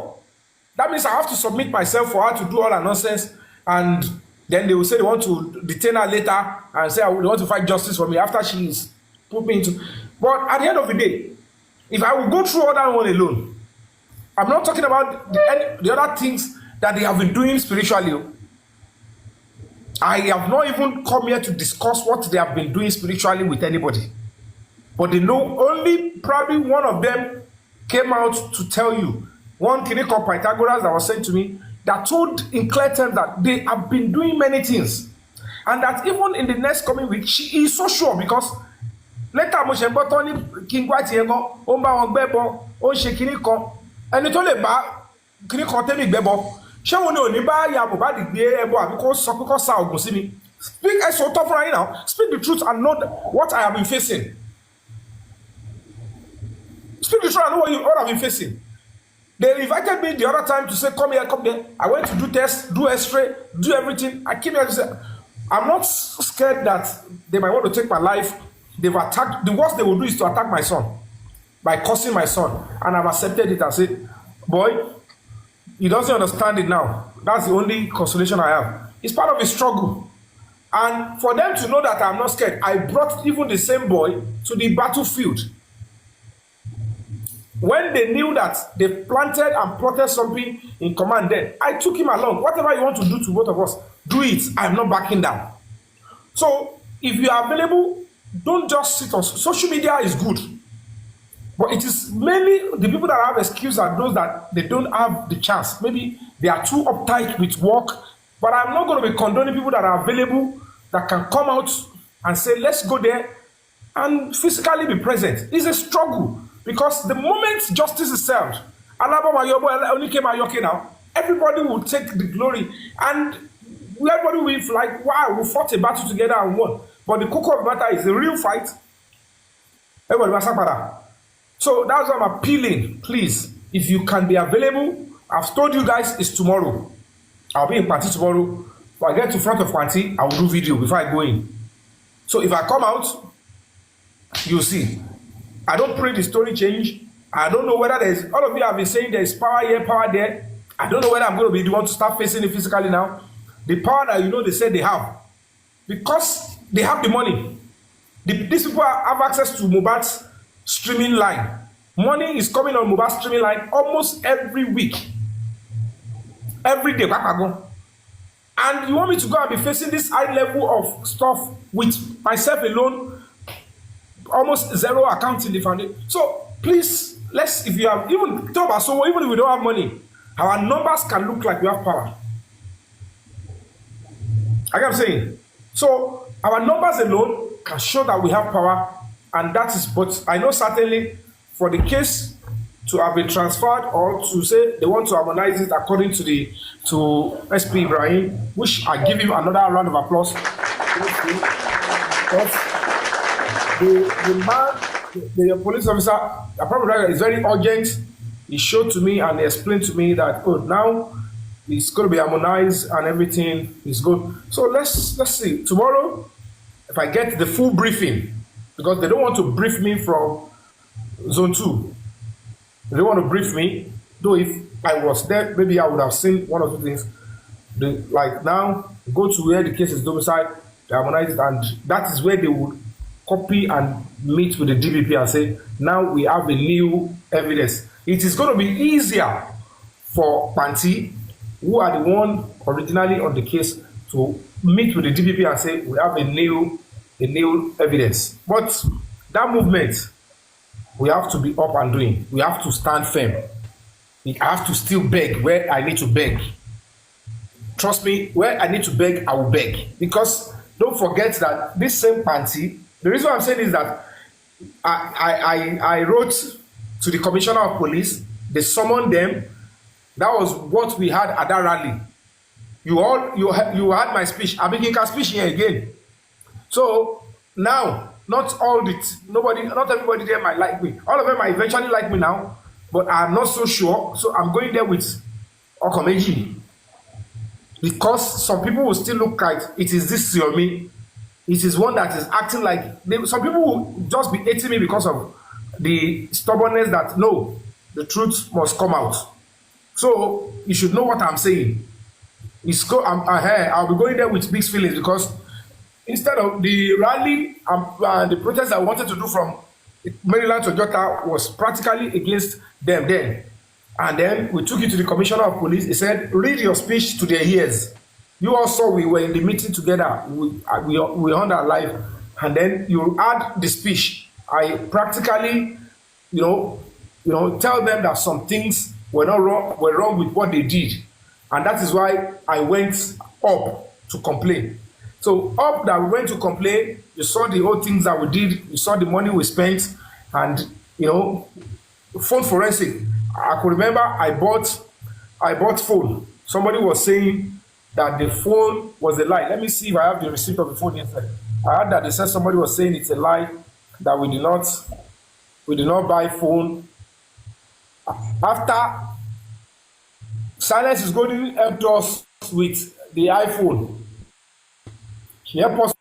That means I have to submit myself for her to do all that nonsense. And then they will say they want to detain her later and say they want to fight justice for me after she's put me into. But at the end of the day, if I will go through all that one alone, I'm not talking about the other things that they have been doing spiritually. I have not even come here to discuss what they have been doing spiritually with anybody. But they know only probably one of them came out to tell you. One clinic of Pythagoras that was sent to me that told in clear terms that they have been doing many things. And that even in the next coming week, she is so sure because later mo ṣe gbọ́ tán ní King White yẹn gan, ó ń bá wọn gbẹ́bọ, ó ń ṣe kinní kan. Ẹni tó lè bá kinní kan tẹ́mi gbẹ́bọ. Ṣé wọn ni ò ní bá ya Mohbad gbé ẹbọ àbí kó sọ pé kó sa ògùn sí mi? Speak ẹ̀sùn tó fúnra yín now. Speak the truth and know what I have been facing. Speak the truth and know what I've been facing. They invited me the other time to say, come here, come there. I went to do tests, do x-ray, do everything. I came here to say, I'm not scared that they might want to take my life. They've attacked, the worst they will do is to attack my son by cursing my son. And I've accepted it and said, boy, he doesn't understand it now. That's the only consolation I have. It's part of a struggle. And for them to know that I'm not scared, I brought even the same boy to the battlefield. When they knew that they planted and plotted something in command, then I took him along. Whatever you want to do to both of us, do it. I'm not backing down. So if you are available, don't just sit on social media is good. But it is mainly the people that have excuse are those that they don't have the chance. Maybe they are too uptight with work. But I'm not going to be condoning people that are available that can come out and say, let's go there and physically be present. It's a struggle. Because the moment justice is served, everybody will take the glory. And everybody will be like, wow, we fought a battle together and won. But the cocoa of the matter is a real fight. Everybody was sabara. So that's why I'm appealing. Please, if you can be available, I've told you guys it's tomorrow. I'll be in Panti tomorrow. If I get to front of Panti, I will do video before I go in. So if I come out, you'll see. I don't pray the story change. I don't know whether there's, all of you have been saying there's power here, power there. I don't know whether I'm going to be the one to start facing it physically now. The power that you know they said they have. Because they have the money. These people have access to Mohbad's streaming line. Money is coming on Mohbad's streaming line almost every week. Every day. And you want me to go and be facing this high level of stuff with myself alone? Almost zero account in the foundation. So please, let's, if you have even talk about so even if we don't have money, our numbers can look like we have power. Like I'm saying. So our numbers alone can show that we have power, and that is, but I know certainly for the case to have been transferred or to say they want to harmonize it according to SP Ibrahim, which I give him another round of applause. The man, the police officer, I probably is very urgent. He showed to me and he explained to me that, oh, now it's going to be harmonized and everything is good. So let's see. Tomorrow, if I get the full briefing, because they don't want to brief me from zone 2. They don't want to brief me. Though if I was there, maybe I would have seen one or two things. Like now, go to where the case is domiciled, they harmonize it, and that is where they would copy and meet with the DPP and say, now we have a new evidence. It is going to be easier for Panti, who are the one originally on the case, to meet with the DPP and say, we have a new evidence. But that movement, we have to be up and doing. We have to stand firm. I have to still beg where I need to beg. Trust me, where I need to beg, I will beg. Because don't forget that this same Panti, the reason why I'm saying is that I wrote to the commissioner of police, they summoned them. That was what we had at that rally. You had my speech. I mean, you can speak here again. So now not everybody there might like me. All of them might eventually like me now, but I'm not so sure. So I'm going there with Okomeji. Because some people will still look like it is this Yomi. It is one that is acting like some people will just be hating me because of the stubbornness that no, the truth must come out. So you should know what I'm saying. I'll be going there with mixed feelings because instead of the rally the protest I wanted to do from Maryland to Jota was practically against them then. And then we took it to the commissioner of police. He said, read your speech to their ears. You all saw we were in the meeting together. We on our live. And then you add the speech. I practically, tell them that some things were wrong with what they did. And that is why I went up to complain. So up that we went to complain, you saw the whole things that we did, you saw the money we spent, and phone forensic. I could remember I bought phone. Somebody was saying that the phone was a lie. Let me see if I have the receipt of the phone inside. I heard that they said somebody was saying it's a lie, that we did not buy phone. After Silence is going to help us with the iPhone. She helped us